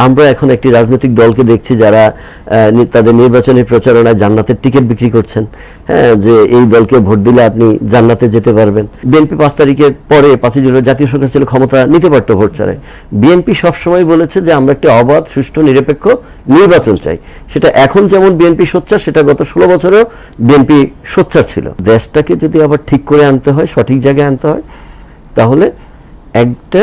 আমরা এখন একটি রাজনৈতিক দলকে দেখছি যারা তাদের নির্বাচনী প্রচারণায় জান্নাতের টিকিট বিক্রি করছেন, হ্যাঁ, যে এই দলকে ভোট দিলে আপনি জান্নাতে যেতে পারবেন। বিএনপি 5 তারিখের পরে 5 জুলাই জাতীয় সরকার ছিল, ক্ষমতা নিতে পারতো ভোট ছাড়াই। বিএনপি সবসময় বলেছে যে আমরা একটি অবাধ, সুষ্ঠু, নিরপেক্ষ নির্বাচন চাই। সেটা এখন যেমন বিএনপি সোচ্চার, সেটা গত 16 বছরেও বিএনপি সোচ্চার ছিল। দেশটাকে যদি আবার ঠিক করে আনতে হয়, সঠিক জায়গায় আনতে হয়, তাহলে একটা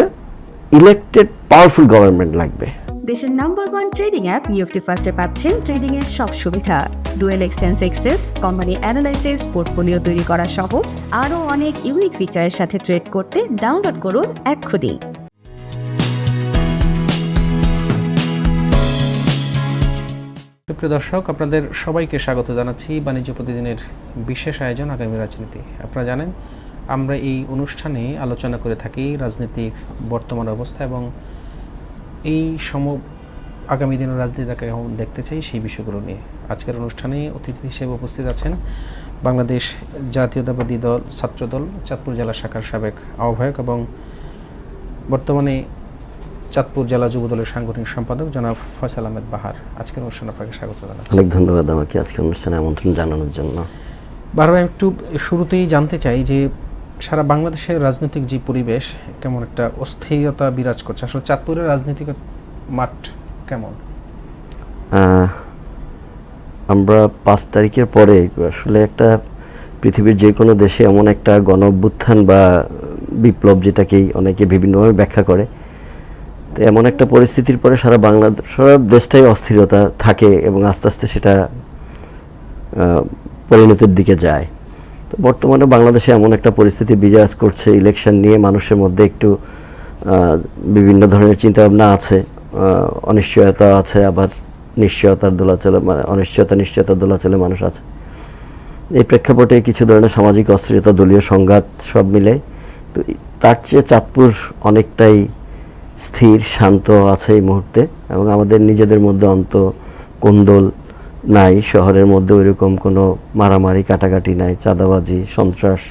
ইলেক্টেড পাওয়ারফুল গভর্নমেন্ট লাগবে। দেশের নাম্বার 1 ট্রেডিং অ্যাপ নিফটি ফার্স্টে পাচ্ছেন ট্রেডিং এর সব সুবিধা, dual exchange access, company analysis, portfolio তৈরি করা সহ আরও অনেক ইউনিক ফিচারের সাথে ট্রেড করতে ডাউনলোড করুন এক্ষুনি। প্রিয় দর্শক, আপনাদের সবাইকে স্বাগত জানাচ্ছি বাণিজ্য প্রতিদিনের বিশেষ আয়োজন আগামী রাজনীতি। আপনারা জানেন আমরা এই অনুষ্ঠানে আলোচনা করে থাকি রাজনীতির বর্তমান অবস্থা এবং এই আগামী দিনের রাজনীতিকে দেখতে চাই সেই বিষয়গুলো নিয়ে। আজকের অনুষ্ঠানে অতিথি হিসেবে উপস্থিত আছেন বাংলাদেশ জাতীয়তাবাদী দল ছাত্রদল চাঁদপুর জেলা শাখার সাবেক আহ্বায়ক এবং বর্তমানে চাঁদপুর জেলা যুবদলের সাংগঠনিক সম্পাদক জনাব ফয়সাল আহমেদ বাহার। আজকের অনুষ্ঠানে আপনাকে স্বাগত জানাচ্ছি। অনেক ধন্যবাদ আমাকে আজকের অনুষ্ঠানে আমন্ত্রণ জানানোর জন্য। বারবার একটু শুরুতেই জানতে চাই যে সারা বাংলাদেশের রাজনৈতিক যে পরিবেশ, কেমন একটা অস্থিরতা বিরাজ করছে। আসলে চাঁদপুরের রাজনৈতিক মাঠ কেমন? আমরা 5 তারিখের পরে আসলে একটা পৃথিবীর যে কোনো দেশে এমন একটা গণ অভ্যুত্থান বা বিপ্লব, যেটাকেই অনেকে বিভিন্নভাবে ব্যাখ্যা করে, তো এমন একটা পরিস্থিতির পরে সারা দেশটাই অস্থিরতা থাকে এবং আস্তে আস্তে সেটা পরিণতির দিকে যায়। তো বর্তমানে বাংলাদেশে এমন একটা পরিস্থিতি বিরাজ করছে, ইলেকশন নিয়ে মানুষের মধ্যে একটু বিভিন্ন ধরনের চিন্তাভাবনা আছে, অনিশ্চয়তা আছে, আবার নিশ্চয়তার দোলাচলে, নিশ্চয়তার দোলাচলে মানুষ আছে। এই প্রেক্ষাপটে কিছু ধরনের সামাজিক অস্থিরতা, দলীয় সংঘাত সব মিলে, তো তার চেয়ে চাঁদপুর অনেকটাই স্থির, শান্ত আছে এই মুহূর্তে এবং আমাদের নিজেদের মধ্যে কোন্দল নাই। শহরের মধ্যে ওইরকম কোনো মারামারি, কাটাকাটি নাই, চাঁদাবাজি, সন্ত্রাস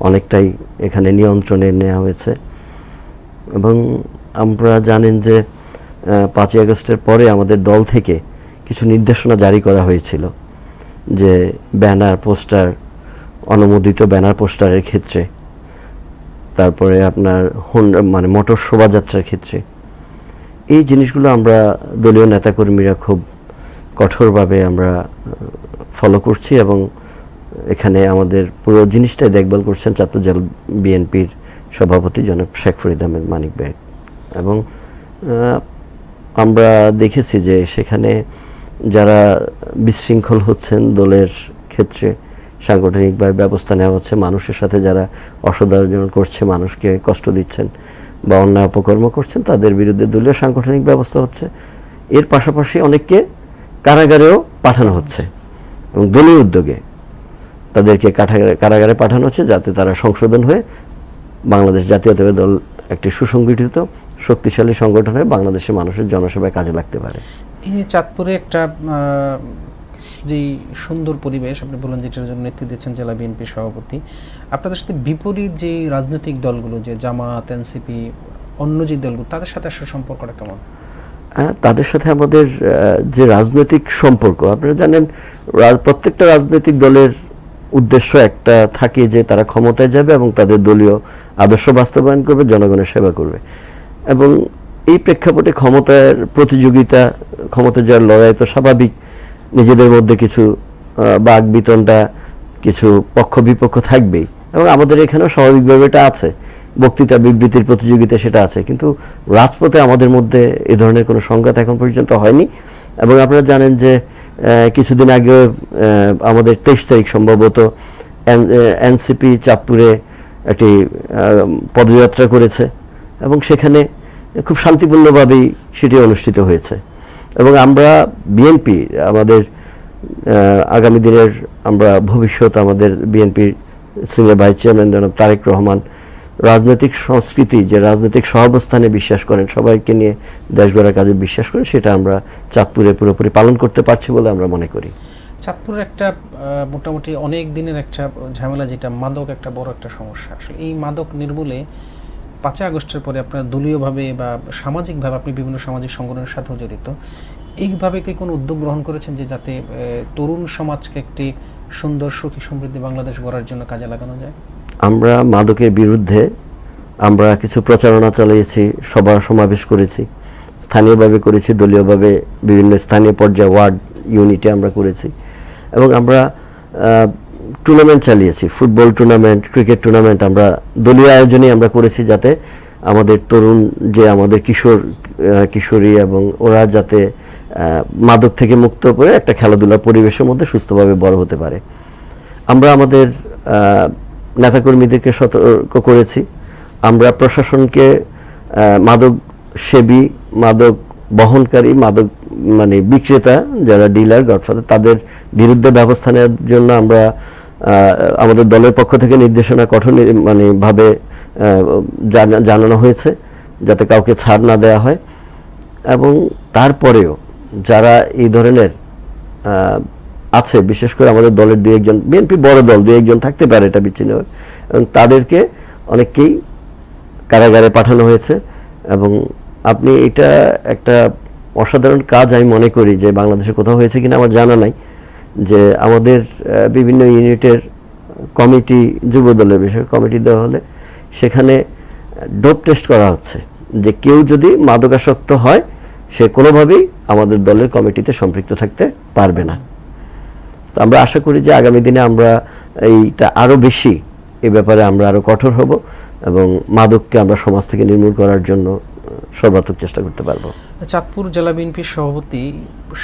অনেকটাই এখানে নিয়ন্ত্রণে নেওয়া হয়েছে। এবং আমরা জানেন যে 5ই আগস্টের পরে আমাদের দল থেকে কিছু নির্দেশনা জারি করা হয়েছিল যে ব্যানার পোস্টার, অনুমোদিত ব্যানার পোস্টারের ক্ষেত্রে, তারপরে আপনার মোটর শোভাযাত্রার ক্ষেত্রে, এই জিনিসগুলো আমরা দলীয় নেতাকর্মীরা খুব কঠোরভাবে আমরা ফলো করছি এবং এখানে আমাদের পুরো জিনিসটাই দেখভাল করছেন চাঁদপুর জেলা বিএনপির সভাপতি জনাব শেখ ফরিদ আহমেদ মানিক ভাই। এবং আমরা দেখেছি যে সেখানে যারা বিশৃঙ্খল হচ্ছেন দলের ক্ষেত্রে সাংগঠনিকভাবে ব্যবস্থা নেওয়া হচ্ছে, মানুষের সাথে যারা অসদাচরণ করছে, মানুষকে কষ্ট দিচ্ছেন বা অন্যায় অপকর্ম করছেন, তাদের বিরুদ্ধে দলীয় সাংগঠনিক ব্যবস্থা হচ্ছে। এর পাশাপাশি অনেককে কারাগারেও পাঠানো হচ্ছে এবং দলীয় উদ্যোগে তাদেরকে কারাগারে পাঠানো হচ্ছে যাতে তারা সংশোধন হয়ে বাংলাদেশ জাতীয়তাবাদী দল একটি সুসংগঠিত শক্তিশালী সংগঠন হয়ে বাংলাদেশের মানুষের জনসেবায় কাজে লাগতে পারে। এই যে চাঁদপুরে একটা যে সুন্দর পরিবেশ আপনি বলেন, যেটার জন্য নেতৃত্ব দিচ্ছেন জেলা বিএনপি সভাপতি, আপনাদের সাথে বিপরীত যে রাজনৈতিক দলগুলো, যে জামাত, এনসিপি, অন্য যে দলগুলো, তাদের সাথে আসলে সম্পর্কটা কেমন? তাদের সাথে আমাদের যে রাজনৈতিক সম্পর্ক, আপনারা জানেন প্রত্যেকটা রাজনৈতিক দলের উদ্দেশ্য একটা থাকে যে তারা ক্ষমতায় যাবে এবং তাদের দলীয় আদর্শ বাস্তবায়ন করবে, জনগণের সেবা করবে। এবং এই প্রেক্ষাপটে ক্ষমতার প্রতিযোগিতা, ক্ষমতা যাওয়ার লড়াই তো স্বাভাবিক, নিজেদের মধ্যে কিছু বাক বিতণ্ডা, কিছু পক্ষ বিপক্ষ থাকবেই এবং আমাদের এখানেও স্বাভাবিকভাবে এটা আছে, বক্তৃতা বিবৃতির প্রতিযোগিতা সেটা আছে। কিন্তু রাজপথে আমাদের মধ্যে এ ধরনের কোনো সংঘাত এখন পর্যন্ত হয়নি। এবং আপনারা জানেন যে কিছুদিন আগে আমাদের 23 তারিখ সম্ভবত এনসিপি চাঁদপুরে একটি পদযাত্রা করেছে এবং সেখানে খুব শান্তিপূর্ণভাবেই সেটি অনুষ্ঠিত হয়েছে। এবং আমরা বিএনপি আমাদের আগামী দিনের আমরা ভবিষ্যৎ, আমাদের বিএনপির সিনিয়র ভাইস চেয়ারম্যান জনাব তারেক রহমান রাজনৈতিক সংস্কৃতি, যে রাজনৈতিক সহাবস্থানে বিশ্বাস করেন, সবাইকে নিয়ে দেশ গড়ার কাজে বিশ্বাস করেন, সেটা আমরা চাঁদপুরে পুরোপুরি পালন করতে পারছি বলে আমরা মনে করি। চাঁদপুরের একটা মোটামুটি অনেক দিনের একটা ঝামেলা, যেটা মাদক একটা বড় একটা সমস্যা। আসলে এই মাদক নির্মূলে 5ই আগস্টের পরে আপনার দলীয়ভাবে বা সামাজিকভাবে আপনি বিভিন্ন সামাজিক সংগঠনের সাথেও জড়িত, এইভাবে কি কোনো উদ্যোগ গ্রহণ করেছেন যে যাতে তরুণ সমাজকে একটি সুন্দর সুখী সমৃদ্ধি বাংলাদেশ গড়ার জন্য কাজে লাগানো যায়? আমরা মাদকের বিরুদ্ধে আমরা কিছু প্রচারণা চালিয়েছি, সভা সমাবেশ করেছি, স্থানীয়ভাবে করেছি, দলীয়ভাবে বিভিন্ন স্থানীয় পর্যায়ে ওয়ার্ড ইউনিটে আমরা করেছি, এবং আমরা টুর্নামেন্ট চালিয়েছি, ফুটবল টুর্নামেন্ট, ক্রিকেট টুর্নামেন্ট আমরা দলীয় আয়োজনে আমরা করেছি, যাতে আমাদের তরুণ যে আমাদের কিশোরী এবং ওরা যাতে মাদক থেকে মুক্ত করে একটা খেলাধুলার পরিবেশের মধ্যে সুস্থভাবে বড় হতে পারে। আমরা আমাদের নেতাকর্মীদেরকে সতর্ক করেছি, আমরা প্রশাসনকে মাদক সেবী, মাদক বহনকারী, মাদক মানে বিক্রেতা যারা ডিলার, গডফাদার, তাদের বিরুদ্ধে ব্যবস্থা নেওয়ার জন্য আমরা আমাদের দলের পক্ষ থেকে নির্দেশনা কঠোর মানে ভাবে জানানো হয়েছে, যাতে কাউকে ছাড় না দেওয়া হয়। এবং তারপরেও যারা এই ধরনের আছে, বিশেষ করে আমাদের দলের দুই একজন, বিএনপি বড় দল, দুই একজন থাকতে পারে এটা বিচ্ছিন্ন, এবং তাদেরকে অনেককেই কারাগারে পাঠানো হয়েছে। এবং আপনি এটা একটা অসাধারণ কাজ আমি মনে করি, যে বাংলাদেশে কোথাও হয়েছে কিনা আমার জানা নাই, যে আমাদের বিভিন্ন ইউনিটের কমিটি, যুব দলের বিষয়ে কমিটি দেওয়া হলে সেখানে ডোপ টেস্ট করা হচ্ছে, যে কেউ যদি মাদকাসক্ত হয় সে কোনোভাবেই আমাদের দলের কমিটিতে সম্পৃক্ত থাকতে পারবে না। তো আমরা আশা করি যে আগামী দিনে আমরা এইটা আরও বেশি, এই ব্যাপারে আমরা আরও কঠোর হব এবং মাদককে আমরা সমাজ থেকে নির্মূল করার জন্য সর্বাত্মক চেষ্টা করতে পারবো। চাঁদপুর জেলা বিএনপির সভাপতি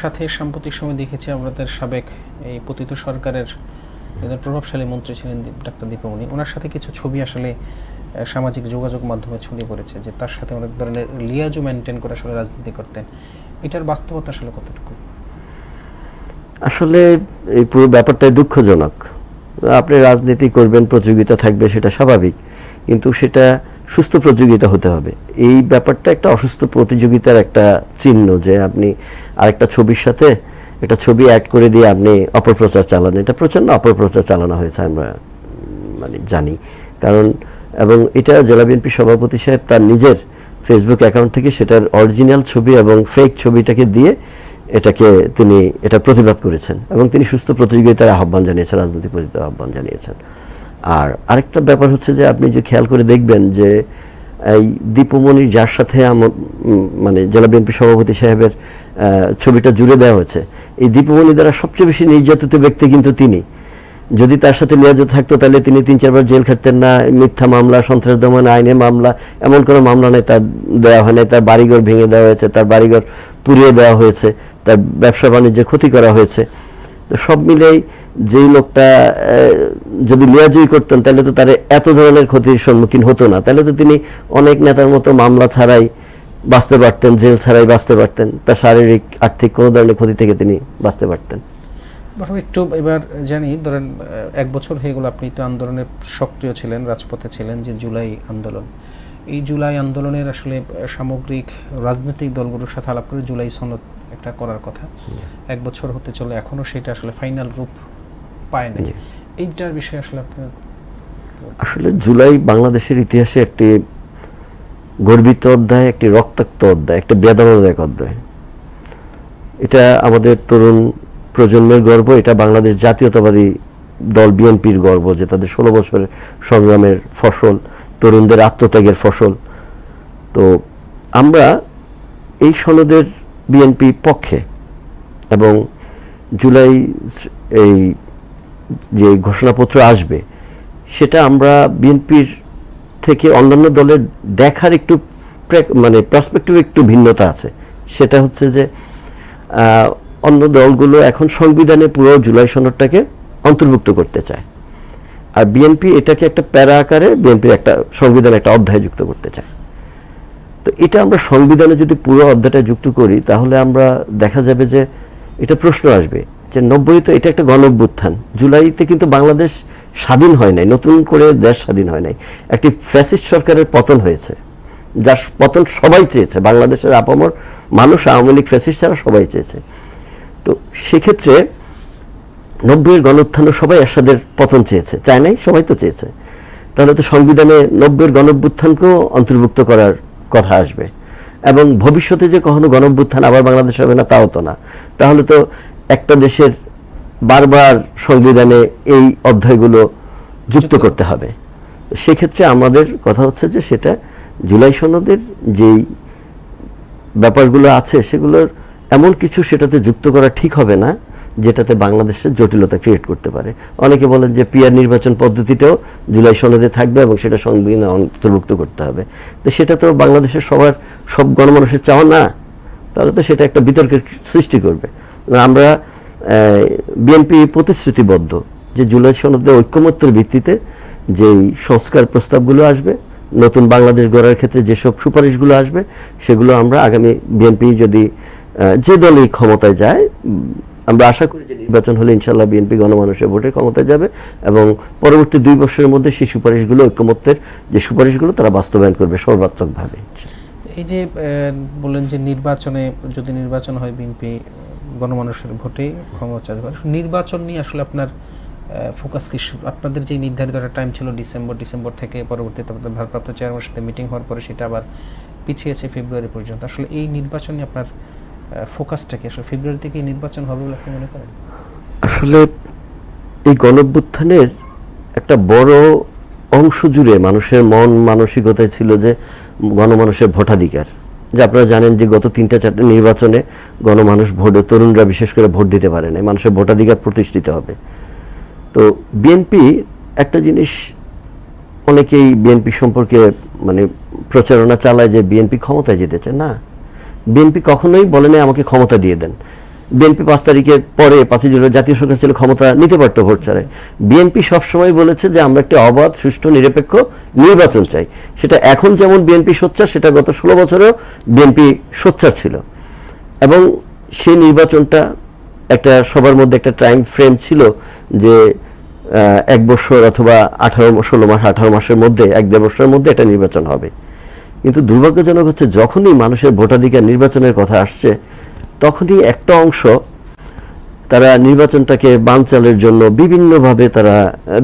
সাথে সাম্প্রতিক সময় দেখেছি আমাদের সাবেক এই পতিত সরকারের প্রভাবশালী মন্ত্রী ছিলেন ডাক্তার দীপমণি, ওনার সাথে কিছু ছবি আসলে সামাজিক যোগাযোগ মাধ্যমে ছড়িয়ে পড়েছে, যে তার সাথে অনেক ধরনের লিয়াজও মেনটেন করে আসলে রাজনীতি করতেন। এটার বাস্তবতা আসলে কতটুকু? আসলে এই পুরো ব্যাপারটাই দুঃখজনক। আপনি রাজনীতি করবেন, প্রতিযোগিতা থাকবে, সেটা স্বাভাবিক, কিন্তু সেটা সুস্থ প্রতিযোগিতা হতে হবে। এই ব্যাপারটা একটা অসুস্থ প্রতিযোগিতার একটা চিহ্ন, যে আপনি আরেকটা ছবির সাথে একটা ছবি অ্যাড করে দিয়ে আপনি অপপ্রচার চালান। এটা প্রচণ্ড অপপ্রচার চালানো হয়েছে, আমরা মানে জানি। কারণ এবং এটা জেলা বিএনপি সভাপতি সাহেব তার নিজের ফেসবুক অ্যাকাউন্ট থেকে সেটার অরিজিনাল ছবি এবং ফেক ছবিটাকে দিয়ে তিনি এটা প্রতিবাদ করেছেন, এবং তিনি সুস্থ প্রতিযোগিতার আহ্বান জানিয়েছেন, রাজনৈতিক প্রতিযোগিতার আহ্বান জানিয়েছেন। আর আরেকটা ব্যাপার হচ্ছে যে আপনি যে খেয়াল করে দেখবেন যে এই দীপমণির যার সাথে মানে জেলা বিএনপি সভাপতি সাহেবের ছবিটা জুড়ে দেওয়া হয়েছে, এই দীপমণি দ্বারা সবচেয়ে বেশি নির্যাতিত ব্যক্তি কিন্তু তিনি। যদি তার সাথে লিয়াজত থাকতো তাহলে তিনি 3-4 বার জেল খাটতেন না। মিথ্যা মামলা, সন্ত্রাস দমন আইনে মামলা, এমন কোনো মামলা নেই তার দেওয়া হয় নাই। তার বাড়িঘর ভেঙে দেওয়া হয়েছে, তার বাড়িঘর পুড়িয়ে দেওয়া হয়েছে, তার ব্যবসা বাণিজ্যে ক্ষতি করা হয়েছে। তো সব মিলেই যেই লোকটা যদি লিয়াজই করতেন তাহলে তো তার এত ধরনের ক্ষতির সম্মুখীন হতো না, তাহলে তো তিনি অনেক নেতার মতো মামলা ছাড়াই বাঁচতে পারতেন, জেল ছাড়াই বাঁচতে পারতেন, তার শারীরিক আর্থিক কোনো ধরনের ক্ষতি থেকে তিনি বাঁচতে পারতেন। একটু এবার জানি, ধরেন 1 বছর হয়ে গেল আপনি তো আন্দোলনে সক্রিয় ছিলেন, রাজপথে ছিলেন, যে জুলাই আন্দোলন, এই জুলাই আন্দোলনের আসলে সামগ্রিক রাজনৈতিক দলগুলোর সাথে আলাপ করে জুলাই সনদ একটা করার কথা, 1 বছর হতে চলে, এখনো সেটা আসলে ফাইনাল রূপ পায় না। এইটার বিষয়ে আসলে আপনার? আসলে জুলাই বাংলাদেশের ইতিহাসে একটি গর্বিত অধ্যায়, একটি রক্তাক্ত অধ্যায়, একটা বেদনাদায়ক অধ্যায়। এটা আমাদের তরুণ প্রজন্মের গর্ব, এটা বাংলাদেশ জাতীয়তাবাদী দল বিএনপির গর্ব, যে তাদের 16 বছরের সংগ্রামের ফসল, তরুণদের আত্মত্যাগের ফসল। তো আমরা এই সনদের বিএনপি পক্ষে, এবং জুলাই এই যে ঘোষণাপত্র আসবে সেটা আমরা বিএনপির থেকে অন্যান্য দলের দেখার একটু মানে পার্সপেক্টিভ একটু ভিন্নতা আছে। সেটা হচ্ছে যে অন্য দলগুলো এখন সংবিধানে পুরো জুলাই সনদটাকে অন্তর্ভুক্ত করতে চায়, আর বিএনপি এটাকে একটা প্যারা আকারে বিএনপির একটা সংবিধানে একটা অধ্যায় যুক্ত করতে চায়। তো এটা আমরা সংবিধানে যদি পুরো অধ্যায়টা যুক্ত করি তাহলে আমরা দেখা যাবে যে এটা প্রশ্ন আসবে যে 90 তো এটা একটা গণঅভ্যুত্থান, জুলাইতে কিন্তু বাংলাদেশ স্বাধীন হয় নাই, নতুন করে দেশ স্বাধীন হয় নাই, একটি ফ্যাসিস্ট সরকারের পতন হয়েছে, যার পতন সবাই চেয়েছে, বাংলাদেশের আপামর মানুষ, আওয়ামী লীগ ফ্যাসিস্ট ছাড়া সবাই চেয়েছে। তো সেক্ষেত্রে 90-এর গণউত্থানও সবাই এরশাদের পতন চেয়েছে, চায় নাই, সবাই তো চেয়েছে। তাহলে তো সংবিধানে 90-এর গণঅভ্যুত্থানকেও অন্তর্ভুক্ত করার কথা আসবে, এবং ভবিষ্যতে যে কখনো গণঅভ্যুত্থান আবার বাংলাদেশ হবে না তাও তো না। তাহলে তো একটা দেশের বারবার সংবিধানে এই অধ্যায়গুলো যুক্ত করতে হবে। সেক্ষেত্রে আমাদের কথা হচ্ছে যে সেটা জুলাই সনদের যেই ব্যাপারগুলো আছে সেগুলোর এমন কিছু সেটাতে যুক্ত করা ঠিক হবে না যেটাতে বাংলাদেশের জটিলতা ক্রিয়েট করতে পারে। অনেকে বলেন যে পিআর নির্বাচন পদ্ধতিটাও জুলাই সনদে থাকবে এবং সেটা সংবিধানে অন্তর্ভুক্ত করতে হবে। তো সেটা তো বাংলাদেশের সব গণমানুষের চাওয়া না, তাহলে তো সেটা একটা বিতর্কের সৃষ্টি করবে। আমরা বিএনপি প্রতিশ্রুতিবদ্ধ যে জুলাই সনদে ঐক্যমত্যের ভিত্তিতে যেই সংস্কার প্রস্তাবগুলো আসবে, নতুন বাংলাদেশ গড়ার ক্ষেত্রে যেসব সুপারিশগুলো আসবে, সেগুলো আমরা আগামী বিএনপি যদি যে দলই ক্ষমতায় যায়, আমরা আশা করি যে নির্বাচন হলে ইনশাল্লাহ বিএনপি গণমানুষের ভোটে ক্ষমতায় যাবে এবং পরবর্তী 2 বছরের মধ্যে সেই সুপারিশগুলো, ঐক্যমত্যের যে সুপারিশগুলো তারা বাস্তবায়ন করবে সর্বাত্মকভাবে। এই যে বললেন যে নির্বাচনে যদি নির্বাচন হয় বিএনপি গণমানুষের ভোটে ক্ষমতা যাবে, নির্বাচন নিয়ে আসলে আপনার ফোকাস কি? আপনাদের যে নির্ধারিত একটা টাইম ছিল ডিসেম্বর থেকে পরবর্তীতে আপনাদের ভারপ্রাপ্ত চেয়ারম্যানের সাথে মিটিং হওয়ার পরে সেটা আবার পিছিয়েছে ফেব্রুয়ারি পর্যন্ত। আসলে এই নির্বাচনে আপনার ফোকাসটা কি? আসলে ফেব্রুয়ারি থেকে নির্বাচন হবে বলে আপনি মনে করেন? আসলে এই গণঅভ্যুত্থানের একটা বড় অংশ জুড়ে মানুষের মন মানসিকতায় ছিল যে গণমানুষের ভোটাধিকার। যে আপনারা জানেন যে গত 3-4টা নির্বাচনে গণমানুষ তরুণরা বিশেষ করে ভোট দিতে পারে না, মানুষের ভোটাধিকার প্রতিষ্ঠিত হবে। তো বিএনপি একটা জিনিস, অনেকেই বিএনপি সম্পর্কে মানে প্রচারণা চালায় যে বিএনপি ক্ষমতায় যেতে চায়। না, বিএনপি কখনোই বলেনি আমাকে ক্ষমতা দিয়ে দেন। বিএনপি 5 তারিখের পরে 5 জুলাই জাতীয় সরকার ছিল, ক্ষমতা নিতে পারতো ভোট ছাড়াই। বিএনপি সবসময় বলেছে যে আমরা একটা অবাধ, সুষ্ঠু, নিরপেক্ষ নির্বাচন চাই। সেটা এখন যেমন বিএনপি সোচ্চার, সেটা গত 16 বছরেও বিএনপি সোচ্চার ছিল। এবং সেই নির্বাচনটা একটা সবার মধ্যে একটা টাইম ফ্রেম ছিল যে 1 বছর অথবা 18 মাসের মধ্যে, 1-1.5 বছরের মধ্যে একটা নির্বাচন হবে। কিন্তু দুর্ভাগ্যজনক হচ্ছে যখনই মানুষের ভোটাধিকার নির্বাচনের কথা আসছে, তখনই একটা অংশ তারা নির্বাচনটাকে বানচালের জন্য বিভিন্নভাবে তারা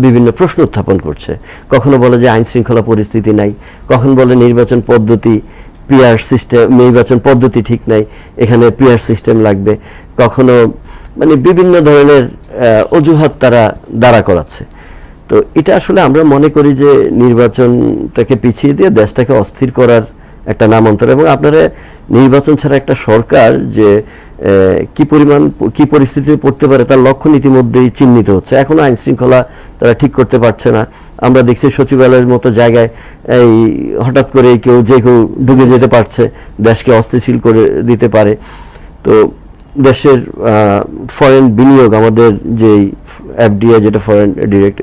বিভিন্ন প্রশ্ন উত্থাপন করছে। কখনো বলে যে আইন শৃঙ্খলা পরিস্থিতি নাই, কখন বলে নির্বাচন পদ্ধতি পিআর সিস্টেম, নির্বাচন পদ্ধতি ঠিক নাই, এখানে পিআর সিস্টেম লাগবে, কখনো মানে বিভিন্ন ধরনের অজুহাত তারা দাঁড়া করাচ্ছে। তো এটা আসলে আমরা মনে করি যে নির্বাচনটাকে পিছিয়ে দিয়ে দেশটাকে অস্থির করার একটা নামান্তর। এবং আপনারা নির্বাচন ছাড়া একটা সরকার যে কি পরিস্থিতিতে পড়তে পারে তার লক্ষণ ইতিমধ্যেই চিহ্নিত হচ্ছে। এখনো আইন শৃঙ্খলা তারা ঠিক করতে পারছে না। আমরা দেখছি সচিবালয়ের মতো জায়গায় এই হঠাৎ করে কেউ ঢুকে যেতে পারছে, দেশকে অস্থিতিশীল করে দিতে পারে। তো দেশের ফরেন বিনিয়োগ, আমাদের যে এফডিআই যেটা ফরেন ডিরেক্ট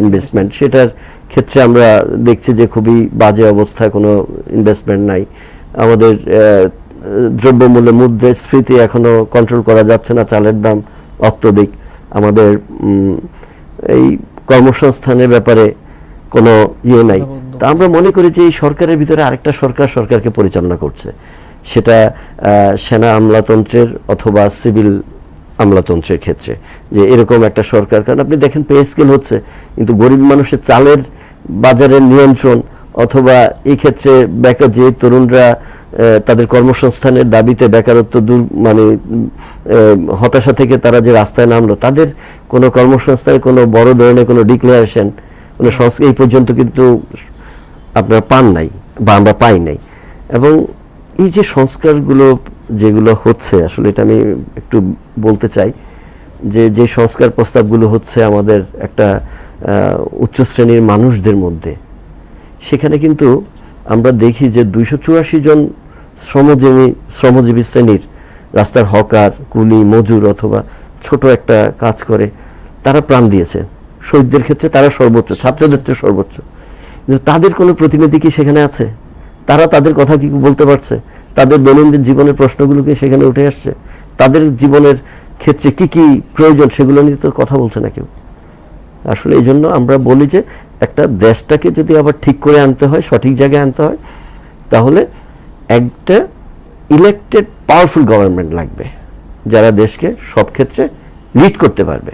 ইনভেস্টমেন্ট, সেটার ক্ষেত্রে আমরা দেখছি যে খুবই বাজে অবস্থায়, কোনো ইনভেস্টমেন্ট নাই। আমাদের দ্রব্যমূল্য, মুদ্রাস্ফীতি এখনো কন্ট্রোল করা যাচ্ছে না, চালের দাম অত্যধিক। আমাদের এই কর্মসংস্থানের ব্যাপারে কোনো ইয়ে নাই। তা আমরা মনে করি যে এই সরকারের ভিতরে আরেকটা সরকারকে পরিচালনা করছে, সেটা সেনা আমলাতন্ত্রের অথবা সিভিল আমলাতন্ত্রের ক্ষেত্রে, যে এরকম একটা সরকার। কারণ আপনি দেখেন পে স্কেল হচ্ছে, কিন্তু গরিব মানুষের চালের বাজারের নিয়ন্ত্রণ অথবা এই ক্ষেত্রে যে তরুণরা তাদের কর্মসংস্থানের দাবিতে বেকারত্ব মানে হতাশা থেকে তারা যে রাস্তায় নামলো, তাদের কোনো কর্মসংস্থানের কোনো বড় ধরনের কোনো ডিক্লারেশন, কোনো সংস্কার এই পর্যন্ত কিন্তু আপনারা পান নাই বা আমরা পাই নাই। এবং এই যে সংস্কারগুলো যেগুলো হচ্ছে, আসলে এটা আমি একটু বলতে চাই যে সংস্কার প্রস্তাবগুলো হচ্ছে আমাদের একটা উচ্চ শ্রেণীর মানুষদের মধ্যে, সেখানে কিন্তু আমরা দেখি যে 284 জন শ্রমজীবী শ্রেণীর, রাস্তার হকার, কুলি, মজুর অথবা ছোট একটা কাজ করে, তারা প্রাণ দিয়েছে। শহীদদের ক্ষেত্রে তারা সর্বোচ্চ, ছাত্রদের চেয়ে সর্বোচ্চ। কিন্তু তাদের কোনো প্রতিনিধি কি সেখানে আছে? তারা তাদের কথা কি বলতে পারছে? তাদের দৈনন্দিন জীবনের প্রশ্নগুলো কি সেখানে উঠে আসছে? তাদের জীবনের ক্ষেত্রে কি কি প্রয়োজন সেগুলো নিয়ে তো কথা বলছে না কেউ। আসলে এই জন্য আমরা বলি যে একটা দেশটাকে যদি আবার ঠিক করে আনতে হয়, সঠিক জায়গায় আনতে হয়, তাহলে একটা ইলেক্টেড পাওয়ারফুল গভর্নমেন্ট লাগবে, যারা দেশকে সব ক্ষেত্রে লিড করতে পারবে।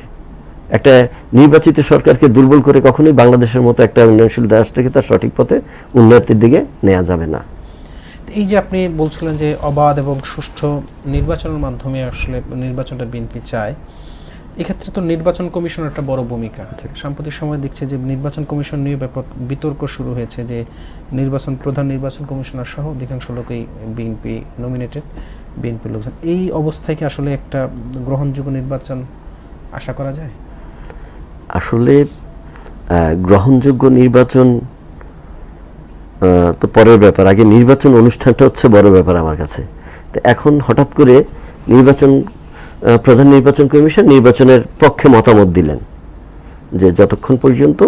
একটা নির্বাচিত সরকারকে দুর্বল করে কখনোই বাংলাদেশের মতো একটা উন্নয়নশীল রাষ্ট্রকে তার সঠিক পথে উন্নয়নের দিকে নেওয়া যাবে না। এই যে আপনি বলছিলেন যে অবাধ এবং সুষ্ঠু নির্বাচনের মাধ্যমে আসলে নির্বাচনটা বিএনপি চায়, এক্ষেত্রে তো নির্বাচন কমিশন একটা বড় ভূমিকা। সাম্প্রতিক সময় দেখছে যে নির্বাচন কমিশন নিয়ে ব্যাপক বিতর্ক শুরু হয়েছে, যে প্রধান নির্বাচন কমিশনার সহ অধিকাংশ লোকই বিএনপি নমিনেটেড, বিএনপির লোকজন। এই অবস্থায় কি আসলে একটা গ্রহণযোগ্য নির্বাচন আশা করা যায়? আসলে গ্রহণযোগ্য নির্বাচন তো পরের ব্যাপার, আগে নির্বাচন অনুষ্ঠানটা হচ্ছে বড় ব্যাপার আমার কাছে। তো এখন হঠাৎ করে প্রধান নির্বাচন কমিশন নির্বাচনের পক্ষে মতামত দিলেন যে যতক্ষণ পর্যন্ত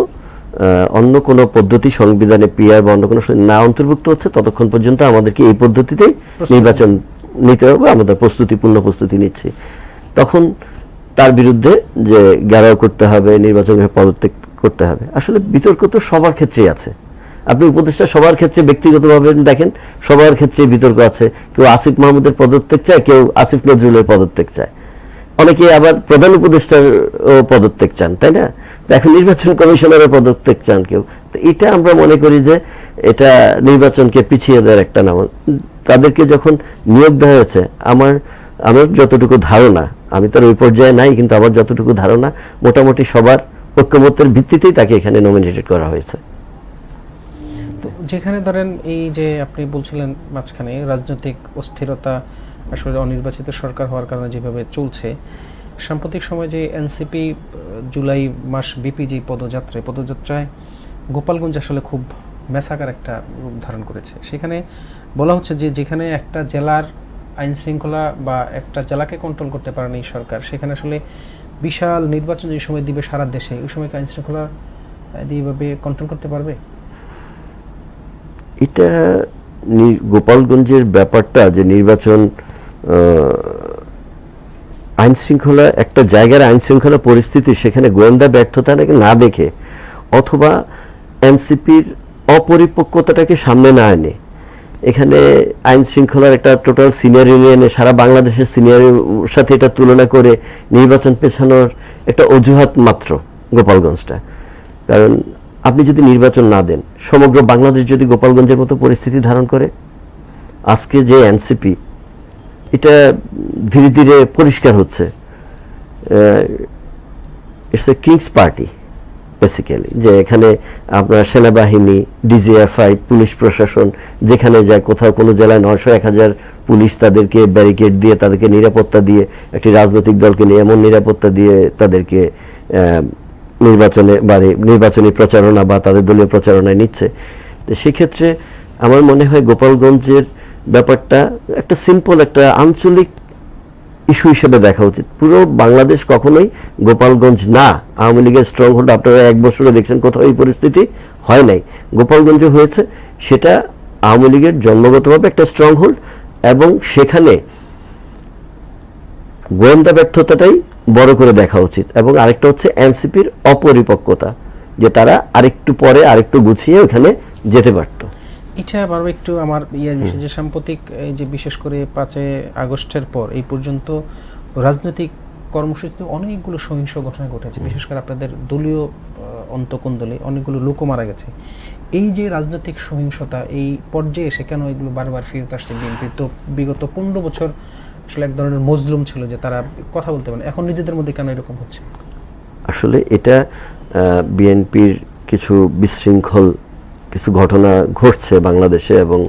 অন্য কোনো পদ্ধতি সংবিধানে পিআর বা অন্য কোনো না অন্তর্ভুক্ত হচ্ছে ততক্ষণ পর্যন্ত আমাদেরকে এই পদ্ধতিতেই নির্বাচন নিতে হবে, আমাদের পূর্ণ প্রস্তুতি নিচ্ছি। তখন তার বিরুদ্ধে যে ঘেরাও করতে হবে, নির্বাচনে পদত্যাগ করতে হবে, আসলে বিতর্ক তো সবার ক্ষেত্রেই আছে। আপনি উপদেষ্টা সবার ক্ষেত্রে ব্যক্তিগতভাবে দেখেন, সবার ক্ষেত্রে বিতর্ক আছে। কেউ আসিফ মাহমুদের পদত্যাগ চায়, কেউ আসিফ নজরুলের পদত্যাগ চায়, অনেকে আবার প্রধান উপদেষ্টার পদত্যাগ চান, তাই না? এখন নির্বাচন কমিশনারের পদত্যাগ চান কেউ। তো এটা আমরা মনে করি যে এটা নির্বাচনকে পিছিয়ে দেওয়ার একটা নাম। তাদেরকে যখন নিয়োগ দেওয়া হয়েছে, আমার যতটুকু ধারণা, আমি তো ওই পর্যায়ে নাই, কিন্তু আমার যতটুকু ধারণা মোটামুটি সবার ঐক্যমত্যের ভিত্তিতেই তাকে এখানে নমিনেটেড করা হয়েছে। তো যেখানে ধরেন এই যে আপনি বলছিলেন মাঝখানে রাজনৈতিক অস্থিরতা, আসলে অনির্বাচিত সরকার হওয়ার কারণে যেভাবে চলছে, সাম্প্রতিক সময় যে এনসিপি জুলাই মাস ব্যাপী যে পদযাত্রায় গোপালগঞ্জ আসলে খুব মেসাকার একটা রূপ ধারণ করেছে। সেখানে বলা হচ্ছে যে যেখানে একটা জেলার আইন শৃঙ্খলা বা একটা জেলাকে কন্ট্রোল করতে পারেন এই সরকার, সেখানে আসলে বিশাল নির্বাচন যে সময় দিবে সারা দেশে, ওই সময় আইন শৃঙ্খলা এইভাবে কন্ট্রোল করতে পারবে? এটা গোপালগঞ্জের ব্যাপারটা যে নির্বাচন আইন শৃঙ্খলা, একটা জায়গার আইন শৃঙ্খলা পরিস্থিতি সেখানে গোয়েন্দা ব্যর্থতা না দেখে অথবা এনসিপির অপরিপক্কতাটাকে সামনে না এনে এখানে আইন শৃঙ্খলার একটা টোটাল সিনিয়র ইউনিয়নে সারা বাংলাদেশের সিনিয়রের সাথে এটা তুলনা করে নির্বাচন পেছানোর একটা অজুহাত মাত্র গোপালগঞ্জটা। কারণ আপনি যদি নির্বাচন না দেন, সমগ্র বাংলাদেশ যদি গোপালগঞ্জের মতো পরিস্থিতি ধারণ করে, আজকে যে এনসিপি, এটা ধীরে ধীরে পরিষ্কার হচ্ছে it's a kings party basically, যে এখানে আপনার সেনাবাহিনী, ডিজিএফআই, পুলিশ প্রশাসন যেখানে যায়, কোথাও কোনো জেলায় 900-1000 পুলিশ তাদেরকে ব্যারিকেড দিয়ে, তাদেরকে নিরাপত্তা দিয়ে, একটি রাজনৈতিক দলকে নিয়ে এমন নিরাপত্তা দিয়ে তাদেরকে নির্বাচনী প্রচারণা বা তাদের দলীয় প্রচারণায় নিচ্ছে। তো সেক্ষেত্রে আমার মনে হয় গোপালগঞ্জের ব্যাপারটা একটা সিম্পল একটা আঞ্চলিক ইস্যু হিসেবে দেখা উচিত। পুরো বাংলাদেশ কখনোই গোপালগঞ্জ না। আওয়ামী লীগের স্ট্রং হোল্ড আপনারা 1 বছরে দেখছেন কোথাও এই পরিস্থিতি হয় নাই, গোপালগঞ্জে হয়েছে। সেটা আওয়ামী লীগের জন্মগতভাবে একটা স্ট্রং হোল্ড, এবং সেখানে গোয়েন্দা ব্যর্থতাটাই বড় করে দেখা উচিত। এবং আরেকটা হচ্ছে এনসিপির অপরিপক্কতা, যে তারা আরেকটু পরে আরেকটু গুছিয়ে ওখানে যেতে পারতো। এটা আবার একটু আমার বিষয় যে সাম্প্রতিক এই যে বিশেষ করে 5 আগস্টের পর এই পর্যন্ত রাজনৈতিক কর্মসূচিতে অনেকগুলো সহিংস ঘটনা ঘটেছে। বিশেষ করে আপনাদের দলীয় অন্তকোন্দলে অনেকগুলো লোকও মারা গেছে। এই যে রাজনৈতিক সহিংসতা এই পর্যায়ে এসে কেন এগুলো বারবার ফিরতে আসছে? বিএনপি তো বিগত 15 বছর আসলে এক ধরনের মজলুম ছিল, যে তারা কথা বলতে পারে, এখন নিজেদের মধ্যে কেন এরকম হচ্ছে? আসলে এটা বিএনপির কিছু বিশৃঙ্খল কিছু ঘটনা ঘটছে বাংলাদেশে, এবং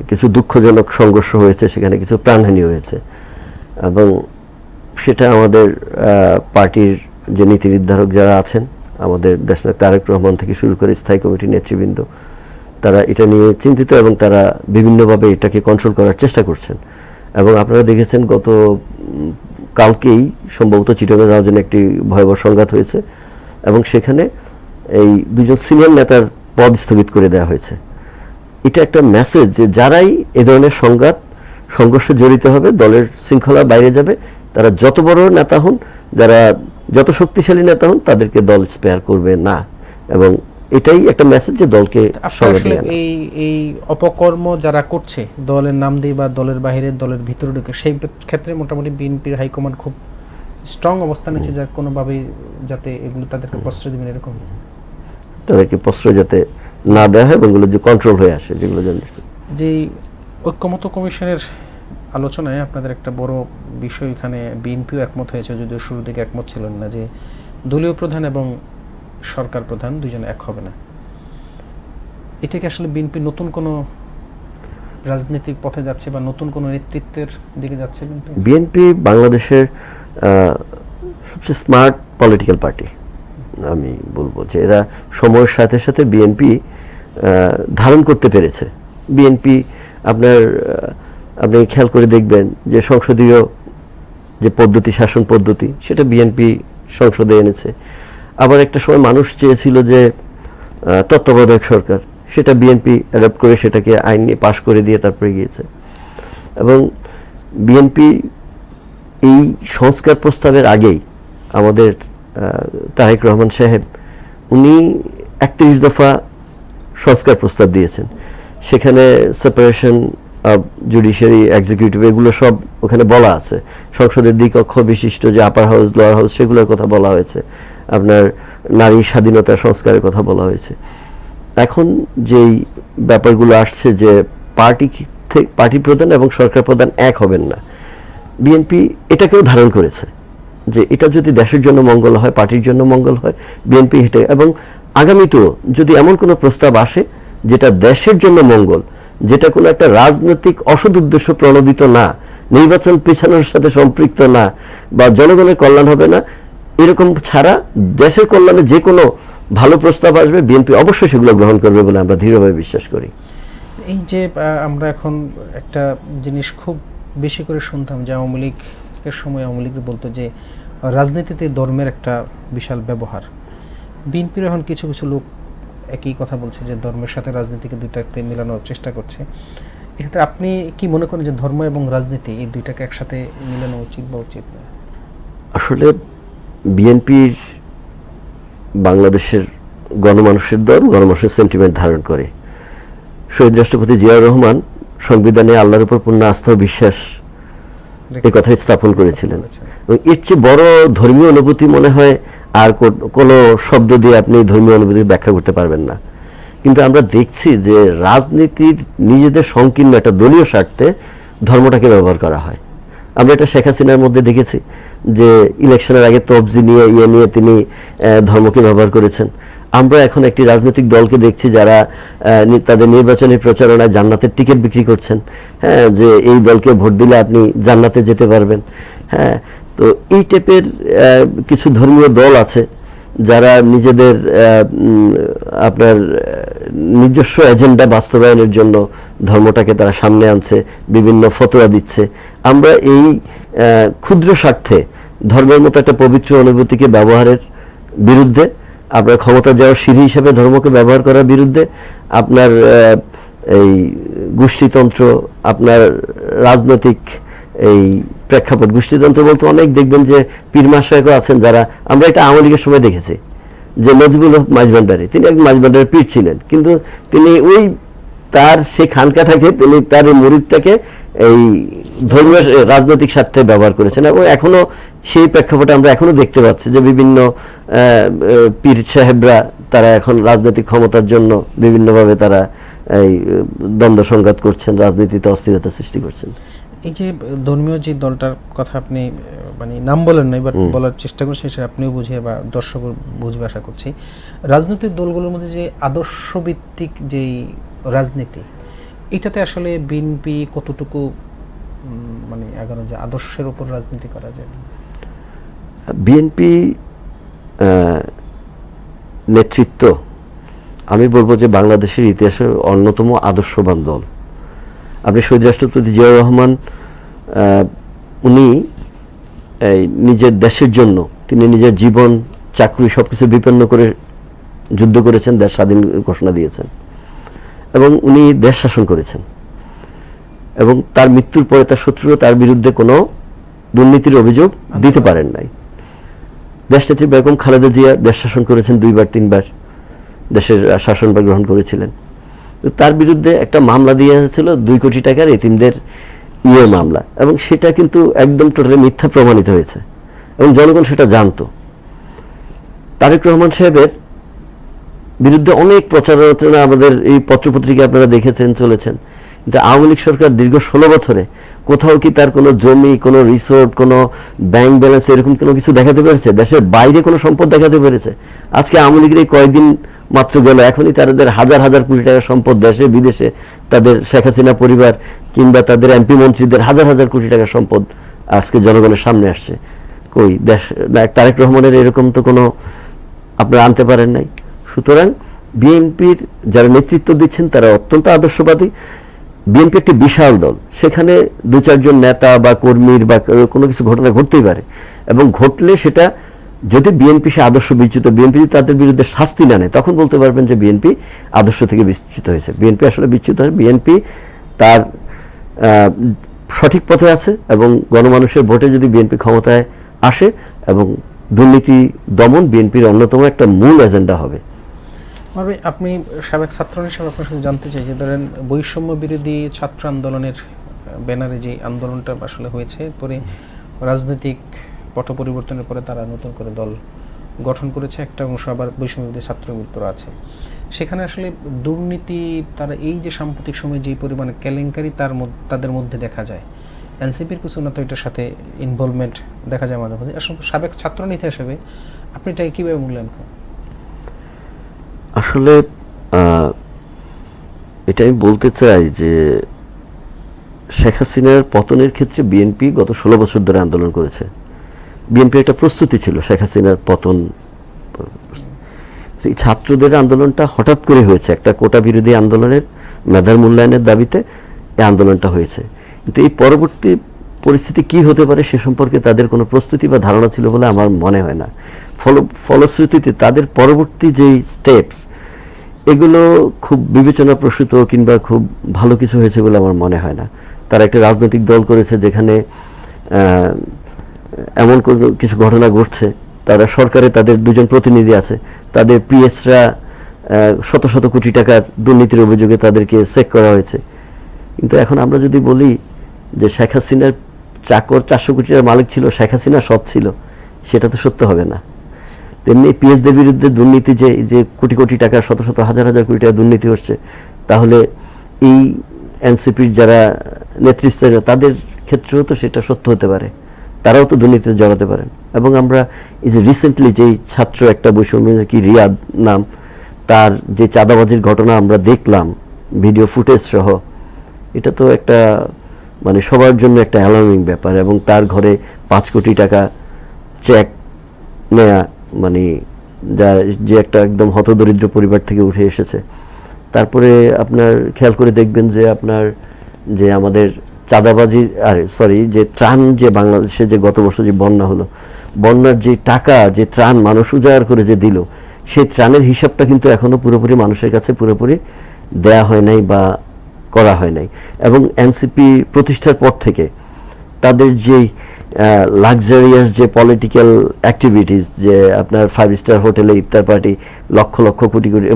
কিছু দুঃখজনক সংঘর্ষ হয়েছে, সেখানে কিছু প্রাণহানি হয়েছে। এবং সেটা আমাদের পার্টির যে নীতি নির্ধারক যারা আছেন, আমাদের দেশনায়ক তারেক রহমান থেকে শুরু করে স্থায়ী কমিটির নেতৃবৃন্দ, তারা এটা নিয়ে চিন্তিত এবং তারা বিভিন্নভাবে এটাকে কন্ট্রোল করার চেষ্টা করছেন। এবং আপনারা দেখেছেন গত কালকেই সম্ভবত চিটাগাং রাজনে একটি ভয়াবহ সংঘাত হয়েছে, এবং সেখানে এই 2জন সিনিয়র নেতার পদ স্থগিত করে দেওয়া হয়েছে। এটা একটা মেসেজ যে যারাই এ ধরনের সংঘর্ষে জড়িত হবে, দলের শৃঙ্খলার বাইরে যাবে, তারা যত বড় নেতা হন, যারা যত শক্তিশালী নেতা হন, তাদেরকে দল স্পেয়ার করবে না। এবং এটাই একটা মেসেজ যে দলকে এই অপকর্ম যারা করছে দলের নাম দিয়ে বা দলের বাইরে দলের ভিতরে ঢুকে, সেই ক্ষেত্রে মোটামুটি বিএনপির হাইকমান্ড খুব স্ট্রং অবস্থান নিচ্ছে যা কোনোভাবেই যাতে এগুলো তাদেরকে প্রশ্রয় দিবেন এরকম তাদেরকে প্রশ্রয় যাতে না দেওয়া হয় এবং এগুলো যে কন্ট্রোল হয়ে আসে যেগুলো জন্য। যে ঐক্যমত্য কমিশনের আলোচনায় আপনাদের একটা বড় বিষয়, এখানে বিএনপিও একমত হয়েছে, যদিও শুরুর দিকে একমত ছিলেন না, যে দলীয় প্রধান এবং সরকার প্রধান দুজন এক হবে না। এটা কি আসলে বিএনপি নতুন কোনো রাজনৈতিক পথে যাচ্ছে বা নতুন কোনো নেতৃত্বের দিকে যাচ্ছে? বিএনপি বাংলাদেশের সবচেয়ে স্মার্ট পলিটিক্যাল পার্টি আমি বলবো, যে এরা সময়ের সাথে সাথে বিএনপি ধারণ করতে পেরেছে। বিএনপি আপনি খেয়াল করে দেখবেন যে সংসদীয় যে পদ্ধতি, শাসন পদ্ধতি, সেটা বিএনপি সংসদে এনেছে। আবার একটা সময় মানুষ চেয়েছিল যে তত্ত্বাবধায়ক সরকার, সেটা বিএনপি অ্যাডপ্ট করে সেটাকে আইন নিয়ে পাশ করে দিয়ে তারপরে গিয়েছে। এবং বিএনপি এই সংস্কার প্রস্তাবের আগেই আমাদের তারেক রহমান সাহেব উনি 31 দফা সংস্কার প্রস্তাব দিয়েছেন। সেখানে সেপারেশন অফ জুডিশিয়ারি, এক্সিকিউটিভ, এগুলো সব ওখানে বলা আছে। সংসদের দ্বিকক্ষ বিশিষ্ট যে আপার হাউস, লোয়ার হাউস, সেগুলোর কথা বলা হয়েছে। আপনার নারী স্বাধীনতা সংস্কারের কথা বলা হয়েছে। এখন যেই ব্যাপারগুলো আসছে যে পার্টি প্রধান এবং সরকার প্রধান এক হবেন না, বিএনপি এটাকেও ধারণ করেছে যে এটা যদি দেশের জন্য মঙ্গল হয়, পার্টির জন্য মঙ্গল হয়, বিএনপি এটা, এবং আগামীতেও যদি এমন কোনো প্রস্তাব আসে যেটা দেশের জন্য মঙ্গল, যেটা কোনো একটা রাজনৈতিক অসৎ উদ্দেশ্য প্রণোদিত না, নির্বাচন পেছানোর সাথে সম্পৃক্ত না, বা জনগণের কল্যাণ হবে না, এরকম ছাড়া দেশের কল্যাণে যে কোনো ভালো প্রস্তাব আসবে, বিএনপি অবশ্যই সেগুলো গ্রহণ করবে বলে আমরা দৃঢ়ভাবে বিশ্বাস করি। এই যে আমরা এখন একটা জিনিস খুব বেশি করে শুনতাম যে আওয়ামী লীগের সময় আওয়ামী লীগ বলতো যে রাজনীতিতে ধর্মের একটা বিশাল ব্যবহার। বিএনপির এখন কিছু কিছু লোক একই কথা বলছে যে ধর্মের সাথে রাজনীতিকে দুইটাকে মেলানোর চেষ্টা করছে। এক্ষেত্রে আপনি কি মনে করেন যে ধর্ম এবং রাজনীতি এই দুইটাকে একসাথে মেলানো উচিত বা উচিত না? আসলে বিএনপির বাংলাদেশের গণমানুষের দল, গণমানুষের সেন্টিমেন্ট ধারণ করে। শহীদ রাষ্ট্রপতি জিয়াউর রহমান সংবিধানে আল্লাহর উপর পূর্ণ আস্থা ও বিশ্বাস এই কথাই স্থাপন করেছিলেন। এর চেয়ে বড় ধর্মীয় অনুভূতি মনে হয় আর কোনো শব্দ দিয়ে আপনি ধর্মীয় অনুভূতি ব্যাখ্যা করতে পারবেন না। কিন্তু আমরা দেখছি যে রাজনীতির নিজেদের সংকীর্ণ একটা দলীয় স্বার্থে ধর্মটাকে ব্যবহার করা হয়। আমরা এটা শেখ হাসিনার মধ্যে দেখেছি যে ইলেকশনের আগে তবজি নিয়ে তিনি ধর্মকে ব্যবহার করেছেন। আমরা এখন একটি রাজনৈতিক দলকে দেখছি যারা তাদের নির্বাচনী প্রচারণায় জান্নাতের টিকিট বিক্রি করছেন, হ্যাঁ, যে এই দলকে ভোট দিলে আপনি জান্নাতে যেতে পারবেন। হ্যাঁ, তো এই টাইপের কিছু ধর্মীয় দল আছে যারা নিজেদের আপনার নিজস্ব এজেন্ডা বাস্তবায়নের জন্য ধর্মটাকে তারা সামনে আনছে, বিভিন্ন ফতোয়া দিচ্ছে। আমরা এই ক্ষুদ্র স্বার্থে ধর্মের মতো একটা পবিত্র অনুভূতিকে ব্যবহারের বিরুদ্ধে, আপনার ক্ষমতা যাওয়ার সিঁড়ি হিসেবে ধর্মকে ব্যবহার করার বিরুদ্ধে, আপনার এই গোষ্ঠীতন্ত্র, আপনার রাজনৈতিক এই প্রেক্ষাপট, গোষ্ঠীতন্ত্র বলতে অনেক দেখবেন যে পীর মাশায়েখও আছেন যারা, আমরা এটা আওয়ামী লীগের সময় দেখেছি যে নজিবুল হক মাঝভান্ডারী, তিনি এক মাঝভান্ডারের পীর ছিলেন, কিন্তু তিনি ওই তার সেই খানকাটাকে, তিনি তার মুরিদটাকে এই ধর্মীয় রাজনৈতিক স্বার্থে ব্যবহার করেছেন। এবং এখনো সেই প্রেক্ষাপটে আমরা এখনো দেখতে পাচ্ছি যে বিভিন্ন পীর সাহেবরা তারা এখন রাজনৈতিক ক্ষমতার জন্য বিভিন্নভাবে তারা এই দ্বন্দ্ব সংঘাত করছেন, রাজনীতিতে অস্থিরতা সৃষ্টি করছেন। এই যে ধর্মীয় যে দলটার কথা আপনি মানে নাম বলেন না, এবার বলার চেষ্টা করছেন, সেটা আপনিও বুঝিয়ে বা দর্শক বুঝবে আশা করছি। রাজনৈতিক দলগুলোর মধ্যে যে আদর্শভিত্তিক যেই রাজনীতি, এটাতে আসলে বিএনপি কতটুকু মানে এগানো যে আদর্শের উপর রাজনীতি করা যায়? বিএনপি নেতৃত্ব আমি বলবো যে বাংলাদেশের ইতিহাসের অন্যতম আদর্শবান দল। আপনি শহীদ রাষ্ট্রপতি জিয়াউর রহমান, উনি নিজের দেশের জন্য তিনি নিজের জীবন, চাকরি সবকিছু বিপন্ন করে যুদ্ধ করেছেন, দেশ স্বাধীন ঘোষণা দিয়েছেন, এবং উনি দেশ শাসন করেছেন। এবং তার মৃত্যুর পরে তার শত্রুরা তার বিরুদ্ধে কোনো দুর্নীতির অভিযোগ দিতে পারেন নাই। দেশনেত্রী বেগম খালেদা জিয়া দেশ শাসন করেছেন 2-3বার, দেশের শাসনভার গ্রহণ করেছিলেন। তো তার বিরুদ্ধে একটা মামলা দিয়ে হয়েছিল 2 কোটি টাকার এতিমদের মামলা, এবং সেটা কিন্তু একদম টোটালি মিথ্যা প্রমাণিত হয়েছে। এবং জনগণ সেটা জানতো। তারেক রহমান সাহেবের বিরুদ্ধে অনেক প্রচারণা আমাদের এই পত্রপত্রিকা আপনারা দেখেছেন, চলেছেন, কিন্তু আওয়ামী লীগ সরকার দীর্ঘ 16 বছরে কোথাও কি তার কোনো জমি, কোনো রিসোর্ট, কোনো ব্যাংক ব্যালেন্স এরকম কোনো কিছু দেখাতে পেরেছে? দেশের বাইরে কোনো সম্পদ দেখাতে পেরেছে? আজকে আওয়ামী লীগের এই কয়েকদিন মাত্র গেল, এখনই তাদের হাজার হাজার কোটি টাকার সম্পদ দেশে বিদেশে, তাদের শেখ হাসিনা পরিবার কিংবা তাদের এমপি মন্ত্রীদের হাজার হাজার কোটি টাকার সম্পদ আজকে জনগণের সামনে আসছে। কই দেশ, তারেক রহমানের এরকম তো কোনো আপনারা আনতে পারেন নাই। সুতরাং বিএনপির যারা নেতৃত্ব দিচ্ছেন তারা অত্যন্ত আদর্শবাদী। বিএনপি একটি বিশাল দল, সেখানে 2-4 জন নেতা বা কর্মীর বা কোনো কিছু ঘটনা ঘটতেই পারে, এবং ঘটলে সেটা যদি বিএনপি সে আদর্শ বিচ্যুত, বিএনপি যদি তাদের বিরুদ্ধে শাস্তি না নেয়, তখন বলতে পারবেন যে বিএনপি আদর্শ থেকে বিচ্যুত হয়েছে। বিএনপি আসলে বিচ্যুত হয়, বিএনপি তার সঠিক পথে আছে, এবং গণমানুষের ভোটে যদি বিএনপি ক্ষমতায় আসে, এবং দুর্নীতি দমন বিএনপির অন্যতম একটা মূল এজেন্ডা হবে। আপনি সাবেক ছাত্র হিসেবে আপনার সাথে জানতে চাই যে ধরেন বৈষম্য বিরোধী ছাত্র আন্দোলনের ব্যানারে যে আন্দোলনটা আসলে হয়েছে, পরে রাজনৈতিক পট পরিবর্তনের পরে তারা নতুন করে দল গঠন করেছে, একটা অংশ আবার বৈষম্য বিরোধী ছাত্র মিত্র আছে, সেখানে আসলে দুর্নীতি তারা এই যে সাম্প্রতিক সময়ে যে পরিমাণে কেলেঙ্কারি তাদের মধ্যে দেখা যায়, এনসিপির কিছু না তো এটার সাথে ইনভলভমেন্ট দেখা যায় মাঝে মাঝে। আসলে সাবেক ছাত্রনেতা হিসেবে আপনি এটাকে কীভাবে মূল্যায়ন করেন? আসলে এটা আমি বলতে চাই যে শেখ হাসিনার পতনের ক্ষেত্রে বিএনপি গত 16 বছর ধরে আন্দোলন করেছে। বিএনপি একটা প্রস্তুতি ছিল শেখ হাসিনার পতন। এই ছাত্রদের আন্দোলনটা হঠাৎ করে হয়েছে, একটা কোটা বিরোধী আন্দোলনের মেধার মূল্যায়নের দাবিতে এই আন্দোলনটা হয়েছে, কিন্তু এই পরবর্তী পরিস্থিতি কি হতে পারে সে সম্পর্কে তাদের কোনো প্রস্তুতি বা ধারণা ছিল বলে আমার মনে হয় না। ফলশ্রুতিতে তাদের পরবর্তী যেই স্টেপস, এগুলো খুব বিবেচনাপ্রসূত কিংবা খুব ভালো কিছু হয়েছে বলে আমার মনে হয় না। তারা একটা রাজনৈতিক দল করেছে যেখানে এমন কিছু ঘটনা ঘটছে, তারা সরকারে তাদের 2 জন প্রতিনিধি আছে, তাদের পিএসরা শত শত কোটি টাকার দুর্নীতির অভিযোগে তাদেরকে চেক করা হয়েছে। কিন্তু এখন আমরা যদি বলি যে শেখ হাসিনার চাকর 400 কোটি টাকার মালিক ছিল, শেখ হাসিনা সৎ ছিল, সেটা তো সত্য হবে না। তেমনি পিএসদের বিরুদ্ধে দুর্নীতি যে কোটি কোটি টাকা, শত শত হাজার হাজার কোটি টাকা দুর্নীতি হচ্ছে, তাহলে এই এনসিপির যারা নেতৃস্থানীয় তাদের ক্ষেত্রেও তো সেটা সত্য হতে পারে, তারাও তো দুর্নীতিতে জড়াতে পারেন। এবং আমরা এই যে রিসেন্টলি যেই ছাত্র একটা বৈষম্য কি রিয়াদ নাম, তার যে চাঁদাবাজির ঘটনা আমরা দেখলাম ভিডিও ফুটেজ সহ, এটা তো একটা মানে সবার জন্য একটা অ্যালার্মিং ব্যাপার। এবং তার ঘরে 5 কোটি টাকা চেক নেয়া, মানে যে একটা একদম হতদরিদ্র পরিবার থেকে উঠে এসেছে। তারপরে আপনার খেয়াল করে দেখবেন যে আপনার যে আমাদের চাঁদাবাজি যে ত্রাণ, যে বাংলাদেশে যে গত বছর যে বন্যা হলো, বন্যার যে টাকা, যে ত্রাণ মানুষ উজাড় করে যে দিল, সেই ত্রাণের হিসাবটা কিন্তু এখনো পুরোপুরি মানুষের কাছে পুরোপুরি দেয়া হয় নাই বা করা হয় নাই। এবং এনসিপি প্রতিষ্ঠার পর থেকে তাদের যেই লাক্সারিয়াস যে পলিটিক্যাল অ্যাক্টিভিটিস, যে আপনার 5 স্টার হোটেলে ইফতার পার্টি লক্ষ লক্ষ কোটি কোটি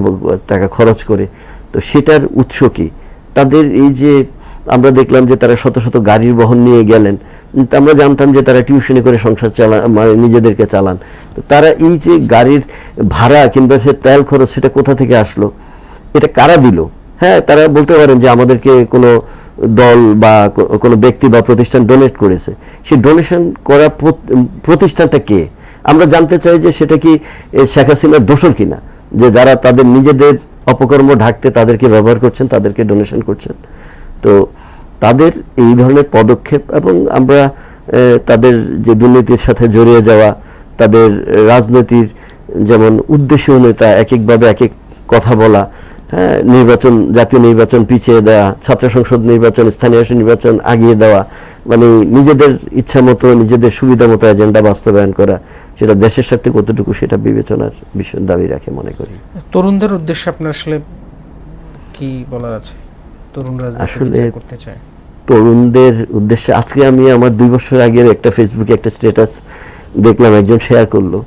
টাকা খরচ করে, তো সেটার উৎস কি? তাদের এই যে আমরা দেখলাম যে তারা শত শত গাড়ির বহন নিয়ে গেলেন, আমরা জানতাম যে তারা টিউশনি করে সংসার চালান, মানে নিজেদেরকে চালান। তো তারা এই যে গাড়ির ভাড়া কিংবা সে তেল খরচ, সেটা কোথা থেকে আসলো, এটা কারা দিল? হ্যাঁ, তারা বলতে পারেন যে আমাদেরকে কোনো দল বা কোনো ব্যক্তি বা প্রতিষ্ঠান ডোনেট করেছে। সেই ডোনেশন করা প্রতিষ্ঠানটা কে? আমরা জানতে চাই যে সেটা কি শেখ হাসিনার দোষর কিনা, যে যারা তাদের নিজেদের অপকর্ম ঢাকতে তাদেরকে ব্যবহার করছেন, তাদেরকে ডোনেশন করছেন। তো তাদের এই ধরনের পদক্ষেপ, এবং আমরা তাদের যে দুর্নীতির সাথে জড়িয়ে যাওয়া, তাদের রাজনীতির যেমন উদ্দেশ্যীয় নেতা এক একভাবে এক এক কথা বলা, হ্যাঁ, নির্বাচন, জাতীয় নির্বাচন পিছিয়ে দেওয়া, ছাত্র সংসদ নির্বাচন, স্থানীয় নির্বাচন আগিয়ে দেওয়া, মানে নিজেদের ইচ্ছা মতো নিজেদের সুবিধা মতো এজেন্ডা বাস্তবায়ন করা, সেটা দেশের স্বার্থে কতটুকু সেটা বিবেচনার বিষয় দাবি রাখে মনে করি। তরুণদের উদ্দেশ্যে আপনার আসলে কি বলার আছে? তরুণরা আসলে করতে চায়, তরুণদের উদ্দেশ্যে আজকে আমি আমার 2 বছর আগের একটা ফেসবুকে একটা স্ট্যাটাস দেখলাম, একজন শেয়ার করলো,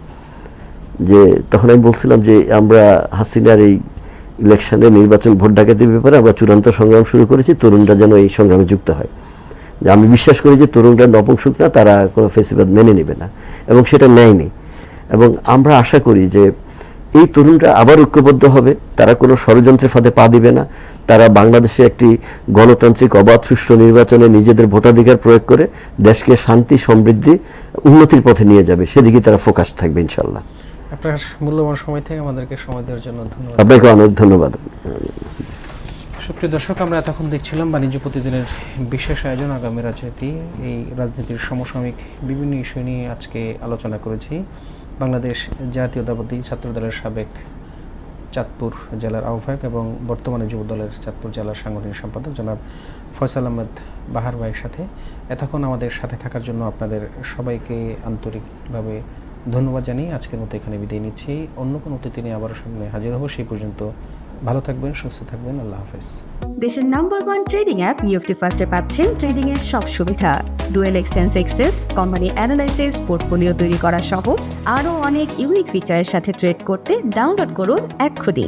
যে তখন আমি বলছিলাম যে আমরা হাসিনার এই ইলেকশনে নির্বাচন ভোট ডাকাতির ব্যাপারে আমরা চূড়ান্ত সংগ্রাম শুরু করেছি, তরুণরা যেন এই সংগ্রামে যুক্ত হয়। যে আমি বিশ্বাস করি যে তরুণরা নপুংসক না, তারা কোনো ফেসিবাদ মেনে নেবে না, এবং সেটা নেয়নি। এবং আমরা আশা করি যে এই তরুণরা আবার ঐক্যবদ্ধ হবে, তারা কোনো ষড়যন্ত্রের ফাঁদে পা দিবে না, তারা বাংলাদেশে একটি গণতান্ত্রিক অবাধ সুষ্ঠু নির্বাচনে নিজেদের ভোটাধিকার প্রয়োগ করে দেশকে শান্তি, সমৃদ্ধি, উন্নতির পথে নিয়ে যাবে, সেদিকে তারা ফোকাস থাকবে ইনশাল্লাহ। আপনার মূল্যবান সময় থেকে আমাদেরকে সময় দেওয়ার জন্য ধন্যবাদ। আপনাকে অনেক ধন্যবাদ। সুপ্রিয় দর্শক, আমরা এতক্ষণ দেখছিলাম বাণিজ্য প্রতিদিনের বিশেষ আয়োজন আগামী রাজনীতি। এই রাজনীতির সমসাময়িক বিভিন্ন ইস্যু নিয়ে আজকে আলোচনা করেছি। বাংলাদেশ জাতীয়তাবাদী ছাত্রদলের সাবেক চাঁদপুর জেলার আহ্বায়ক এবং বর্তমানে যুবদলের চাঁদপুর জেলার সাংগঠনিক সম্পাদক জনাব ফয়সাল আহমেদ বাহার ভাইয়ের সাথে এতক্ষণ আমাদের সাথে থাকার জন্য আপনাদের সবাইকে আন্তরিকভাবে ধন্যবাদ জানিয়ে আজকের মতো এখানে বিদায় নিচ্ছি। অন্য কোনো অতিথি নিয়ে আবার সামনে হাজির হব। সেই পর্যন্ত ভালো থাকবেন, সুস্থ থাকবেন। আল্লাহ হাফেজ। দেশের নাম্বার 1 ট্রেডিং অ্যাপ নিফটি ফার্স্টে পাচ্ছেন ট্রেডিং এর সব সুবিধা, dual এক্সটেন্স access, company analysis, portfolio তৈরি করা সহ আরও অনেক ইউনিক ফিচারের সাথে ট্রেড করতে ডাউনলোড করুন এক্ষুনি।